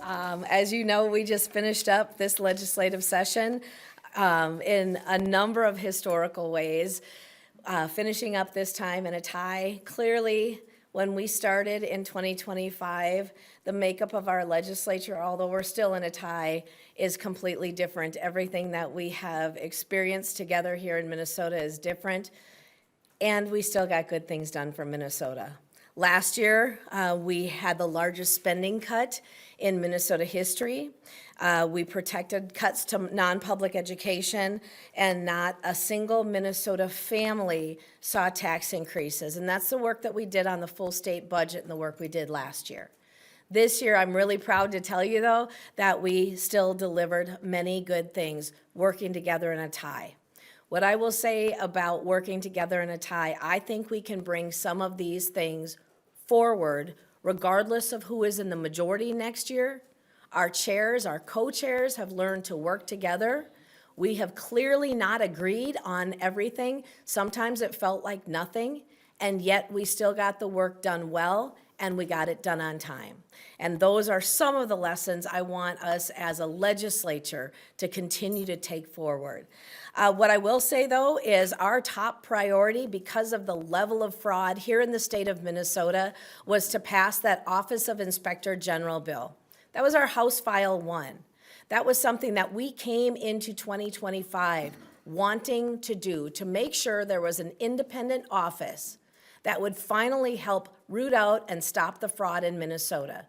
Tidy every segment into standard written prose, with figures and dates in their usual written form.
As you know, we just finished up this legislative session in a number of historical ways, finishing up this time in a tie. Clearly, when we started in 2025, the makeup of our legislature, although we're still in a tie, is completely different. Everything that we have experienced together here in Minnesota is different, and we still got good things done for Minnesota. Last year, we had the largest spending cut in Minnesota history. We protected cuts to non-public education, and not a single Minnesota family saw tax increases. And that's the work that we did on the full state budget and the work we did last year. This year, I'm really proud to tell you, though, that we still delivered many good things, working together in a tie. What I will say about working together in a tie, I think we can bring some of these things forward regardless of who is in the majority next year. Our chairs, our co-chairs have learned to work together. We have clearly not agreed on everything. Sometimes it felt like nothing, and yet we still got the work done well, and we got it done on time. And those are some of the lessons I want us as a legislature to continue to take forward. What I will say, though, is our top priority, because of the level of fraud here in the state of Minnesota, was to pass that Office of Inspector General bill. That was our House File 1. That was something that we came into 2025 wanting to do, to make sure there was an independent office that would finally help root out and stop the fraud in Minnesota.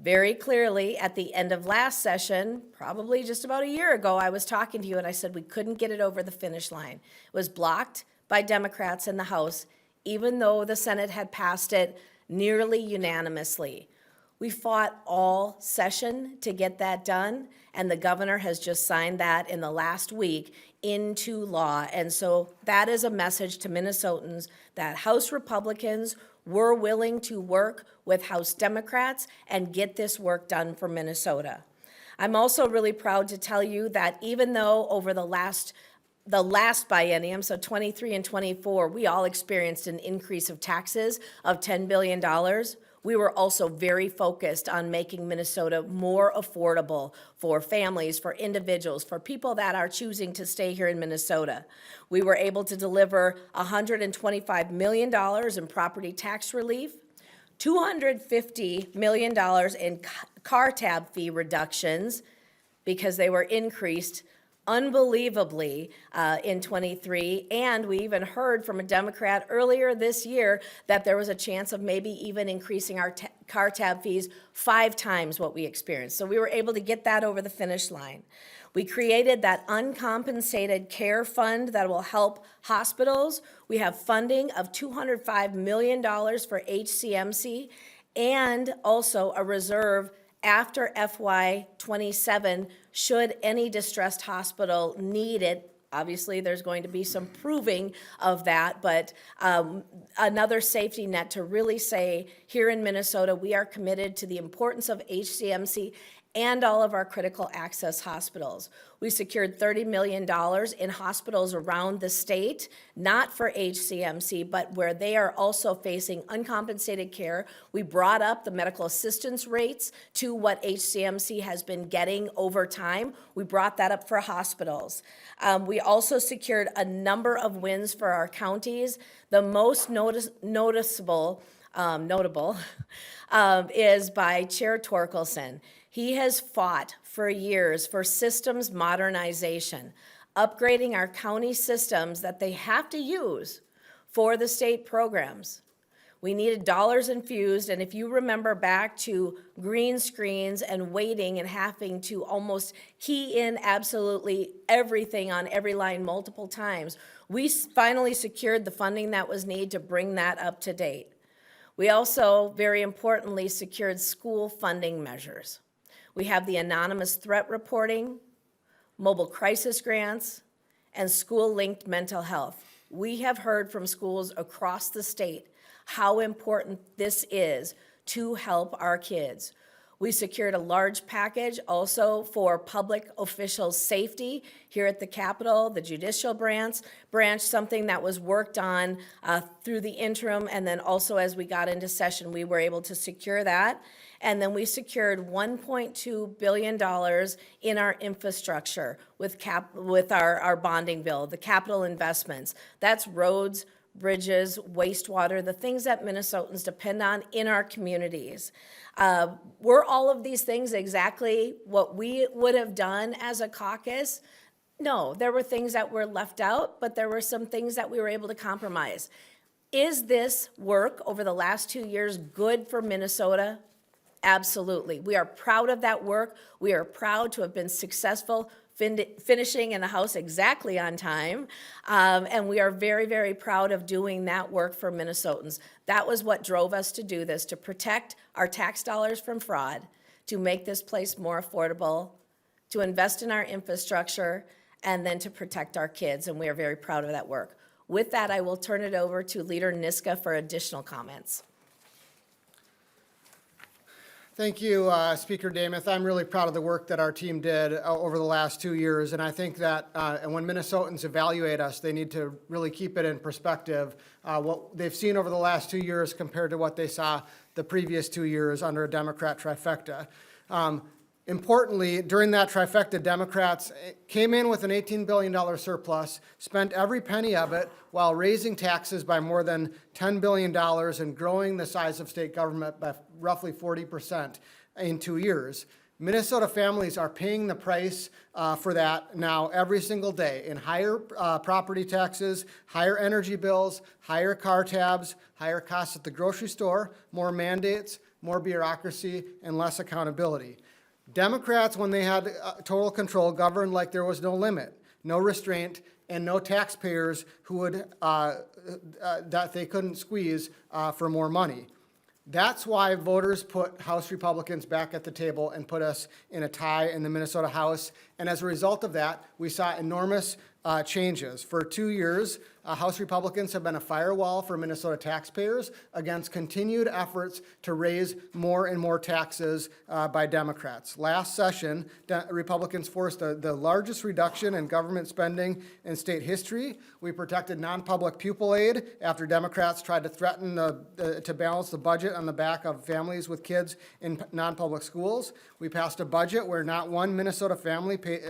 Very clearly, at the end of last session, probably just about a year ago, I was talking to you and I said we couldn't get it over the finish line. It was blocked by Democrats in the House, even though the Senate had passed it nearly unanimously. We fought all session to get that done, and the governor has just signed that in the last week into law. And so that is a message to Minnesotans that House Republicans were willing to work with House Democrats and get this work done for Minnesota. I'm also really proud to tell you that even though over the last biennium, so 23 and 24, we all experienced an increase of taxes of $10 billion. We were also very focused on making Minnesota more affordable for families, for individuals, for people that are choosing to stay here in Minnesota. We were able to deliver $125 million in property tax relief, $250 million in car tab fee reductions because they were increased unbelievably in 23, and we even heard from a Democrat earlier this year that there was a chance of maybe even increasing our car tab fees 5 times what we experienced. So we were able to get that over the finish line. We created that uncompensated care fund that will help hospitals. We have funding of $205 million for HCMC, and also a reserve after FY 27, should any distressed hospital need it. Obviously, there's going to be some proving of that, but another safety net to really say, here in Minnesota, we are committed to the importance of HCMC and all of our critical access hospitals. We secured $30 million in hospitals around the state, not for HCMC, but where they are also facing uncompensated care. We brought up the medical assistance rates to what HCMC has been getting over time. We brought that up for hospitals. We also secured a number of wins for our counties. The most notable is by Chair Torkelson. He has fought for years for systems modernization, upgrading our county systems that they have to use for the state programs. We needed dollars infused, and if you remember back to green screens and waiting and having to almost key in absolutely everything on every line multiple times, we finally secured the funding that was needed to bring that up to date. We also, very importantly, secured school funding measures. We have the anonymous threat reporting, mobile crisis grants, and school-linked mental health. We have heard from schools across the state how important this is to help our kids. We secured a large package also for public officials' safety here at the Capitol, the judicial branch, something that was worked on through the interim, and then also as we got into session, we were able to secure that. And then we secured $1.2 billion in our infrastructure with our bonding bill, the capital investments. That's roads, bridges, wastewater, the things that Minnesotans depend on in our communities. Were all of these things exactly what we would have done as a caucus? No, there were things that were left out, but there were some things that we were able to compromise. Is this work over the last 2 years good for Minnesota? Absolutely. We are proud of that work. We are proud to have been successful finishing in the House exactly on time. And we are very, very proud of doing that work for Minnesotans. That was what drove us to do this, to protect our tax dollars from fraud, to make this place more affordable, to invest in our infrastructure, and then to protect our kids. And we are very proud of that work. With that, I will turn it over to Leader Niska for additional comments. Thank you, Speaker Demuth. I'm really proud of the work that our team did over the last 2 years, and I think that when Minnesotans evaluate us, they need to really keep it in perspective, what they've seen over the last 2 years compared to what they saw the previous 2 years under a Democrat trifecta. Importantly, during that trifecta, Democrats came in with an $18 billion surplus, spent every penny of it while raising taxes by more than $10 billion and growing the size of state government by roughly 40% in 2 years. Minnesota families are paying the price for that now every single day in higher property taxes, higher energy bills, higher car tabs, higher costs at the grocery store, more mandates, more bureaucracy, and less accountability. Democrats, when they had total control, governed like there was no limit, no restraint, and no taxpayers who would that they couldn't squeeze for more money. That's why voters put House Republicans back at the table and put us in a tie in the Minnesota House. And as a result of that, we saw enormous changes. For 2 years, House Republicans have been a firewall for Minnesota taxpayers against continued efforts to raise more and more taxes by Democrats. Last session, Republicans forced the largest reduction in government spending in state history. We protected non-public pupil aid after Democrats tried to threaten to balance the budget on the back of families with kids in non-public schools. We passed a budget where not one Minnesota family paid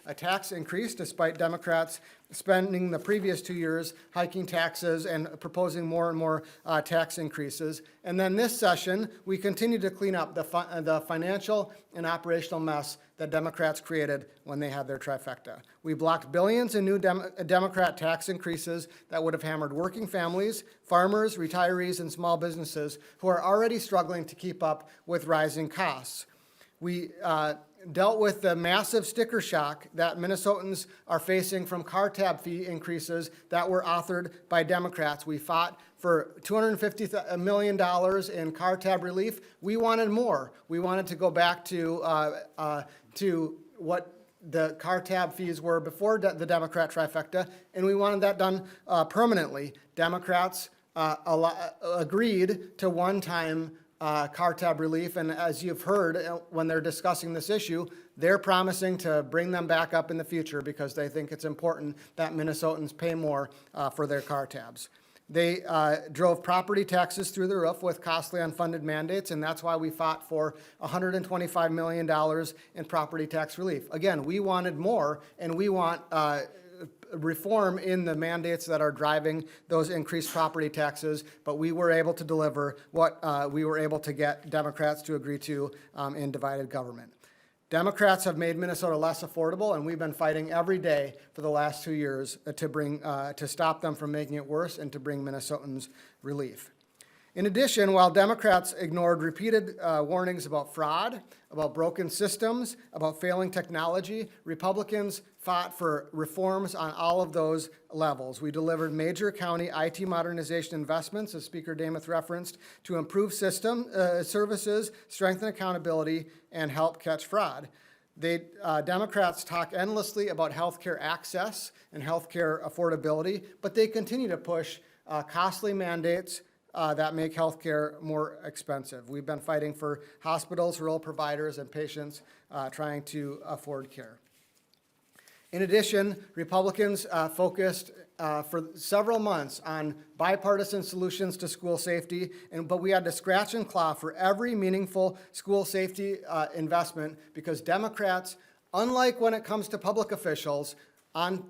a tax increase despite Democrats spending the previous 2 years hiking taxes and proposing more and more tax increases. And then this session, we continue to clean up the financial and operational mess that Democrats created when they had their trifecta. We blocked billions in new Democrat tax increases that would have hammered working families, farmers, retirees, and small businesses who are already struggling to keep up with rising costs. We dealt with the massive sticker shock that Minnesotans are facing from car tab fee increases that were authored by Democrats. We fought for $250 million in car tab relief. We wanted more. We wanted to go back to what the car tab fees were before the Democrat trifecta, and we wanted that done permanently. Democrats agreed to one-time car tab relief, and as you've heard when they're discussing this issue, they're promising to bring them back up in the future because they think it's important that Minnesotans pay more for their car tabs. They drove property taxes through the roof with costly unfunded mandates, and that's why we fought for $125 million in property tax relief. Again, we wanted more, and we want reform in the mandates that are driving those increased property taxes, but we were able to deliver what we were able to get Democrats to agree to in divided government. Democrats have made Minnesota less affordable, and we've been fighting every day for the last 2 years to stop them from making it worse and to bring Minnesotans relief. In addition, while Democrats ignored repeated warnings about fraud, about broken systems, about failing technology, Republicans fought for reforms on all of those levels. We delivered major county IT modernization investments, as Speaker Demuth referenced, to improve services, strengthen accountability, and help catch fraud. Democrats talk endlessly about healthcare access and healthcare affordability, but they continue to push costly mandates, that make healthcare more expensive. We've been fighting for hospitals, rural providers, and patients trying to afford care. In addition, Republicans focused for several months on bipartisan solutions to school safety, but we had to scratch and claw for every meaningful school safety investment because Democrats, unlike when it comes to public officials, in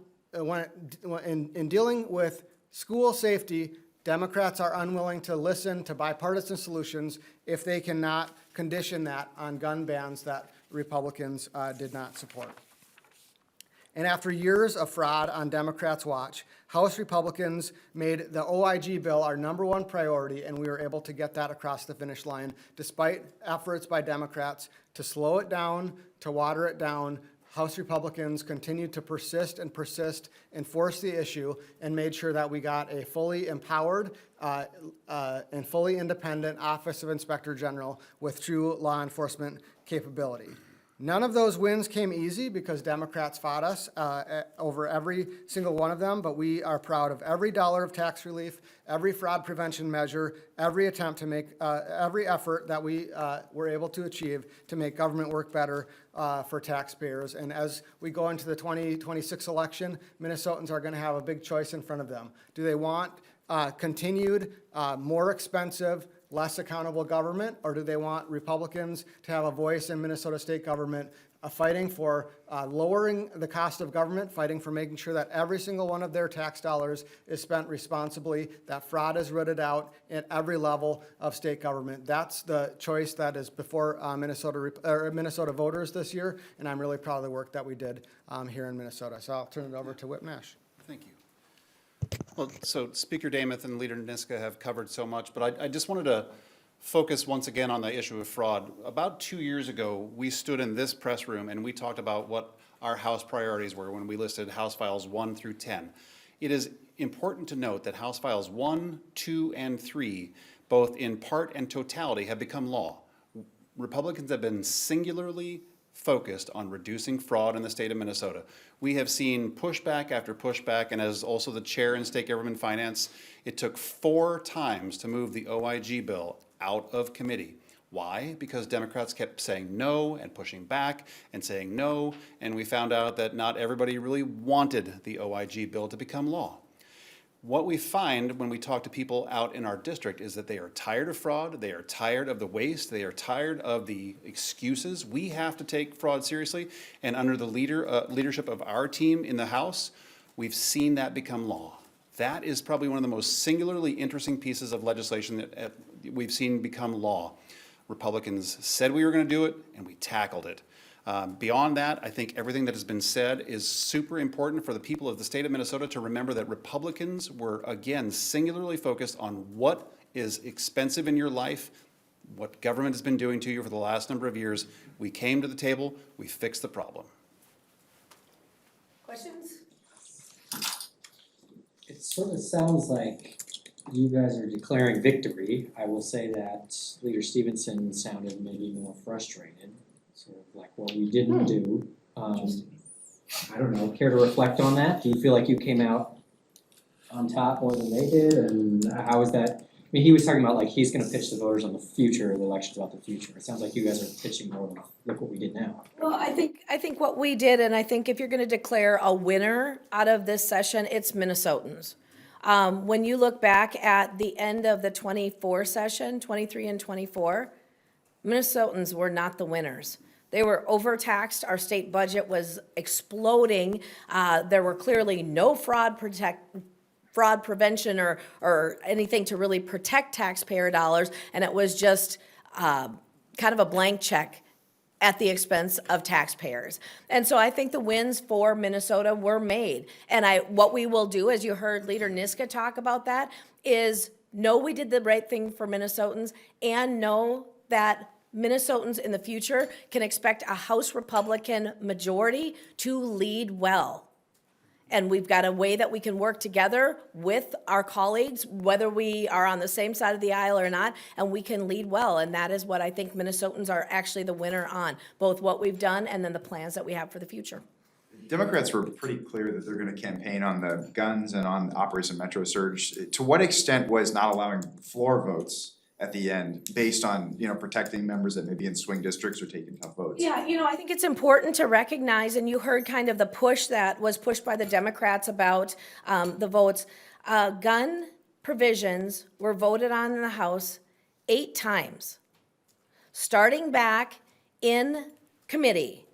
dealing with school safety, Democrats are unwilling to listen to bipartisan solutions if they cannot condition that on gun bans that Republicans did not support. And after years of fraud on Democrats' watch, House Republicans made the OIG bill our #1 priority, and we were able to get that across the finish line, despite efforts by Democrats to slow it down, to water it down. House Republicans continued to persist and force the issue, and made sure that we got a fully empowered and fully independent Office of Inspector General with true law enforcement capability. None of those wins came easy because Democrats fought us over every single one of them, but we are proud of every dollar of tax relief, every fraud prevention measure, every attempt to make, every effort that we were able to achieve to make government work better for taxpayers. And as we go into the 2026 election, Minnesotans are going to have a big choice in front of them. Do they want continued, more expensive, less accountable government, or do they want Republicans to have a voice in Minnesota state government fighting for lowering the cost of government, fighting for making sure that every single one of their tax dollars is spent responsibly, that fraud is rooted out at every level of state government? That's the choice that is before Minnesota voters this year, and I'm really proud of the work that we did here in Minnesota. So I'll turn it over to Whip Nash. Thank you. Well, so Speaker Damath and Leader Niska have covered so much, but I just wanted to focus once again on the issue of fraud. About 2 years ago, we stood in this press room and we talked about what our House priorities were when we listed House Files 1 through 10. It is important to note that House Files 1, 2, and 3, both in part and totality, have become law. Republicans have been singularly focused on reducing fraud in the state of Minnesota. We have seen pushback after pushback, and as also the chair in state government finance, it took 4 times to move the OIG bill out of committee. Why? Because Democrats kept saying no and pushing back and saying no, and we found out that not everybody really wanted the OIG bill to become law. What we find when we talk to people out in our district is that they are tired of fraud, they are tired of the waste, they are tired of the excuses. We have to take fraud seriously, and under the leadership of our team in the House, we've seen that become law. That is probably one of the most singularly interesting pieces of legislation that we've seen become law. Republicans said we were going to do it, and we tackled it. Beyond that, I think everything that has been said is super important for the people of the state of Minnesota to remember that Republicans were, again, singularly focused on what is expensive in your life, what government has been doing to you for the last number of years. We came to the table, we fixed the problem. Questions? It sort of sounds like you guys are declaring victory. I will say that Leader Stevenson sounded maybe more frustrated, sort of like what we didn't do. I don't know, care to reflect on that? Do you feel like you came out on top more than they did? And how is that? I mean, he was talking about like he's gonna pitch the voters on the future of the elections, about the future. It sounds like you guys are pitching more than look what we did now. Well, I think what we did, and I think if you're going to declare a winner out of this session, it's Minnesotans. When you look back at the end of the 24 session, 23 and 24, Minnesotans were not the winners. They were overtaxed. Our state budget was exploding. There were clearly no fraud prevention or anything to really protect taxpayer dollars, and it was just kind of a blank check at the expense of taxpayers. And so I think the wins for Minnesota were made. And what we will do, as you heard Leader Niska talk about that, is know we did the right thing for Minnesotans and know that Minnesotans in the future can expect a House Republican majority to lead well. And we've got a way that we can work together with our colleagues, whether we are on the same side of the aisle or not, and we can lead well. And that is what I think Minnesotans are actually the winner on, both what we've done and then the plans that we have for the future. Democrats were pretty clear that they're gonna campaign on the guns and on Operation Metro Surge. To what extent was not allowing floor votes at the end based on, protecting members that may be in swing districts or taking tough votes? Yeah, I think it's important to recognize, and you heard kind of the push that was pushed by the Democrats about the votes. Gun provisions were voted on in the House 8 times, starting back in committee.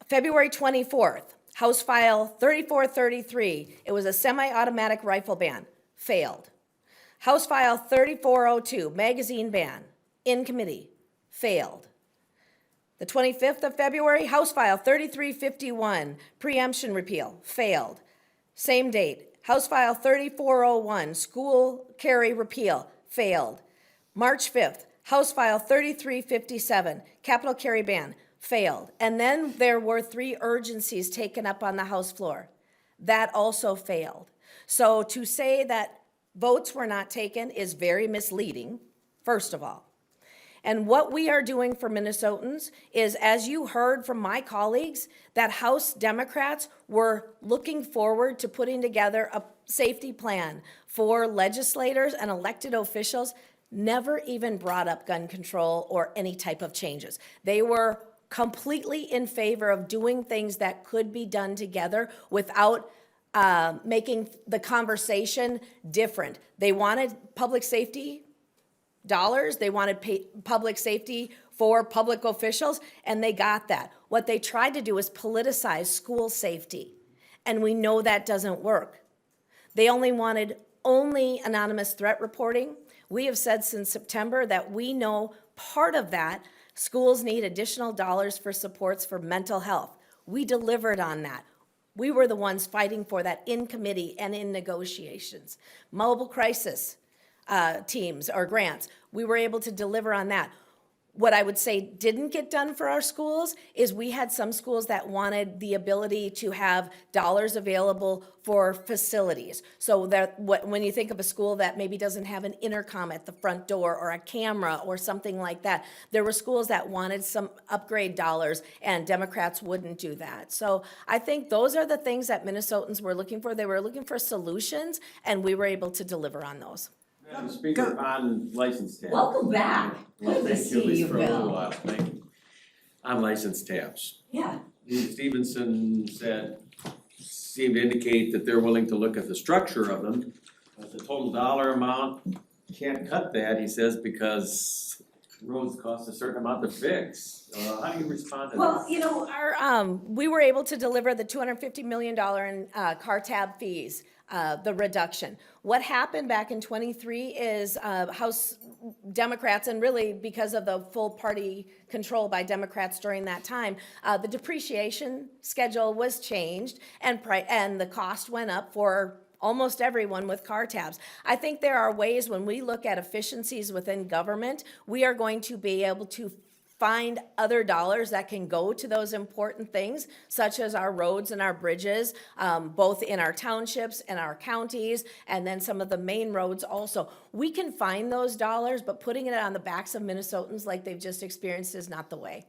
February 24th, House File 3433, it was a semi-automatic rifle ban, failed. House File 3402, magazine ban, in committee, failed. The 25th of February, House File 3351, preemption repeal, failed. Same date, House File 3401, school carry repeal, failed. March 5th, House File 3357, capital carry ban, failed. And then there were 3 urgencies taken up on the House floor. That also failed. So to say that votes were not taken is very misleading, first of all. And what we are doing for Minnesotans is, as you heard from my colleagues, that House Democrats were looking forward to putting together a safety plan for legislators and elected officials, never even brought up gun control or any type of changes. They were completely in favor of doing things that could be done together without making the conversation different. They wanted public safety dollars, they wanted public safety for public officials, and they got that. What they tried to do is politicize school safety, and we know that doesn't work. They only wanted anonymous threat reporting. We have said since September that we know part of that, schools need additional dollars for supports for mental health. We delivered on that. We were the ones fighting for that in committee and in negotiations. Mobile crisis teams or grants, we were able to deliver on that. What I would say didn't get done for our schools is we had some schools that wanted the ability to have dollars available for facilities. So that when you think of a school that maybe doesn't have an intercom at the front door or a camera or something like that, there were schools that wanted some upgrade dollars, and Democrats wouldn't do that. So I think those are the things that Minnesotans were looking for. They were looking for solutions, and we were able to deliver on those. Madam Speaker, on license tabs. Welcome back. Well, Good to thank you, at see least you, for a little Bill. while, thank you. On license tabs, Yeah. Steve Stevenson seemed to indicate that they're willing to look at the structure of them, but the total dollar amount, can't cut that, he says, because roads cost a certain amount to fix. How do you respond to that? Well, we were able to deliver the $250 million in car tab fees, the reduction. What happened back in '23 is House Democrats, and really because of the full party control by Democrats during that time, the depreciation schedule was changed, and the cost went up for almost everyone with car tabs. I think there are ways, when we look at efficiencies within government, we are going to be able to find other dollars that can go to those important things, such as our roads and our bridges, both in our townships and our counties, and then some of the main roads also. We can find those dollars, but putting it on the backs of Minnesotans like they've just experienced is not the way.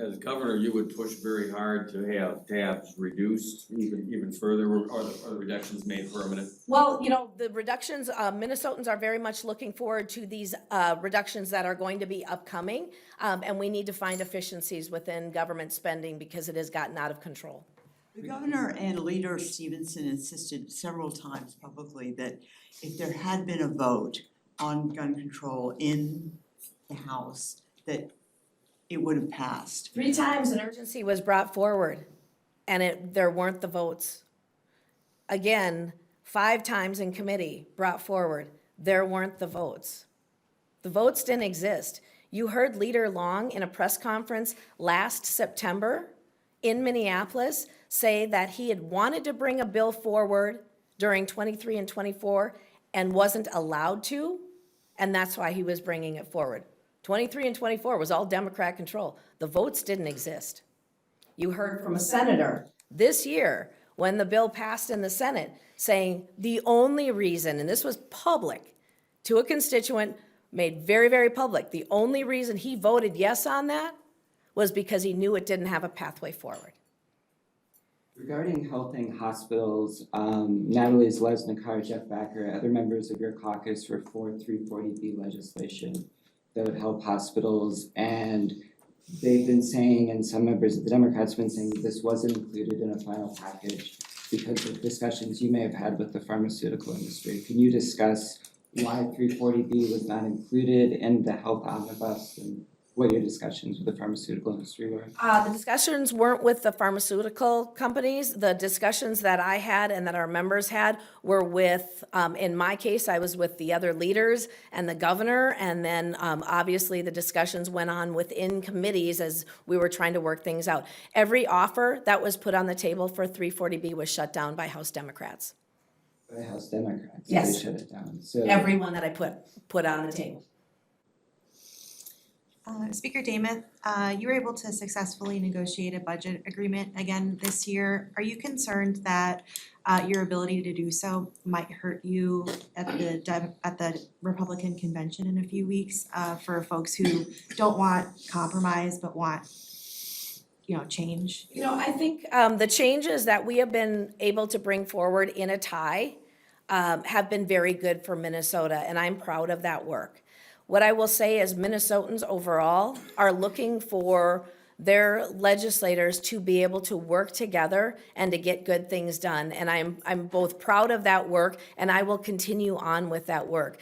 As governor, you would push very hard to have tabs reduced even further, or the reductions made permanent? Well, the reductions, Minnesotans are very much looking forward to these reductions that are going to be upcoming, and we need to find efficiencies within government spending because it has gotten out of control. The governor and Leader Stevenson insisted several times publicly that if there had been a vote on gun control in the House, that it would have passed. 3 times an urgency was brought forward, and there weren't the votes. Again, 5 times in committee brought forward, there weren't the votes. The votes didn't exist. You heard Leader Long in a press conference last September in Minneapolis say that he had wanted to bring a bill forward during 23 and 24 and wasn't allowed to, and that's why he was bringing it forward. 23 and 24 was all Democrat control. The votes didn't exist. You heard from a senator this year when the bill passed in the Senate saying the only reason, and this was public to a constituent, made very, very public, the only reason he voted yes on that was because he knew it didn't have a pathway forward. Regarding helping hospitals, Natalie Zalesnikar, Jeff Backer, other members of your caucus were for 340B legislation that would help hospitals, and they've been saying, and some members of the Democrats have been saying, that this wasn't included in a final package because of discussions you may have had with the pharmaceutical industry. Can you discuss why 340B was not included in the health omnibus and what your discussions with the pharmaceutical industry were? The discussions weren't with the pharmaceutical companies. The discussions that I had and that our members had were with, in my case, I was with the other leaders and the governor, and then obviously the discussions went on within committees as we were trying to work things out. Every offer that was put on the table for 340B was shut down by House Democrats. By House Democrats, Yes. they shut it down, so. Everyone that I put on the table. Speaker Dameth, you were able to successfully negotiate a budget agreement again this year. Are you concerned that your ability to do so might hurt you at the Republican convention in a few weeks, for folks who don't want compromise but want, change? I think the changes that we have been able to bring forward in a tie have been very good for Minnesota, and I'm proud of that work. What I will say is Minnesotans overall are looking for their legislators to be able to work together and to get good things done. And I'm both proud of that work, and I will continue on with that work.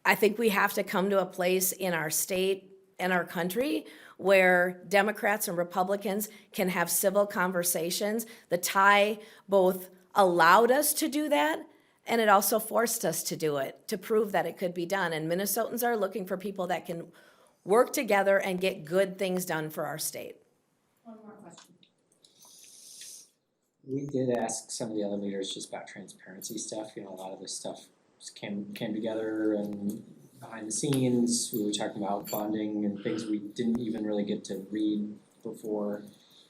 I think we have to come to a place in our state and our country where Democrats and Republicans can have civil conversations. The tie both allowed us to do that, and it also forced us to do it, to prove that it could be done. And Minnesotans are looking for people that can work together and get good things done for our state. One more question. We did ask some of the other leaders just about transparency stuff, a lot of this stuff came together and behind the scenes, we were talking about bonding and things we didn't even really get to read before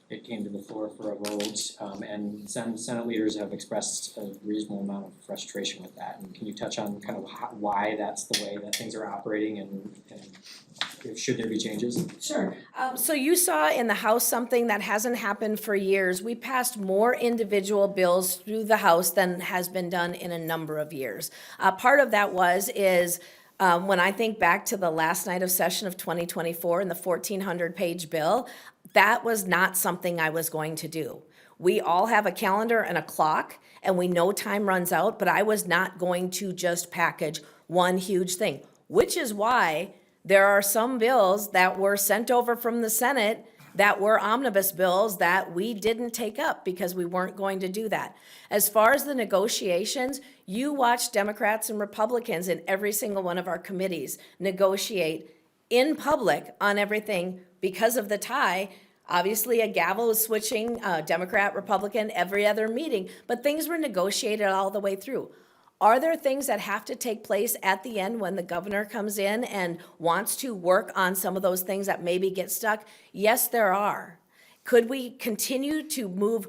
it came to the floor for a vote, and some Senate leaders have expressed a reasonable amount of frustration with that. And can you touch on kind of why that's the way that things are operating, and should there be changes? Sure. So you saw in the House something that hasn't happened for years. We passed more individual bills through the House than has been done in a number of years. Part of that is when I think back to the last night of session of 2024 and the 1,400-page bill, that was not something I was going to do. We all have a calendar and a clock, and we know time runs out, but I was not going to just package one huge thing, which is why there are some bills that were sent over from the Senate that were omnibus bills that we didn't take up because we weren't going to do that. As far as the negotiations, you watch Democrats and Republicans in every single one of our committees negotiate in public on everything because of the tie. Obviously, a gavel is switching, Democrat, Republican, every other meeting, but things were negotiated all the way through. Are there things that have to take place at the end when the governor comes in and wants to work on some of those things that maybe get stuck? Yes, there are. Could we continue to move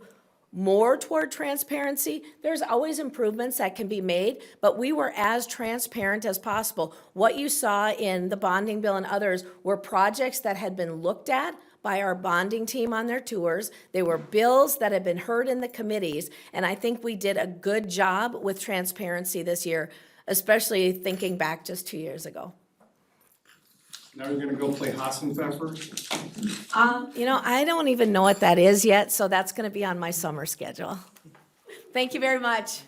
more toward transparency? There's always improvements that can be made, but we were as transparent as possible. What you saw in the bonding bill and others were projects that had been looked at by our bonding team on their tours. They were bills that had been heard in the committees, and I think we did a good job with transparency this year, especially thinking back just 2 years ago. Now you're gonna go play Hassenpfeffer? I don't even know what that is yet, so that's gonna be on my summer schedule. Thank you very much.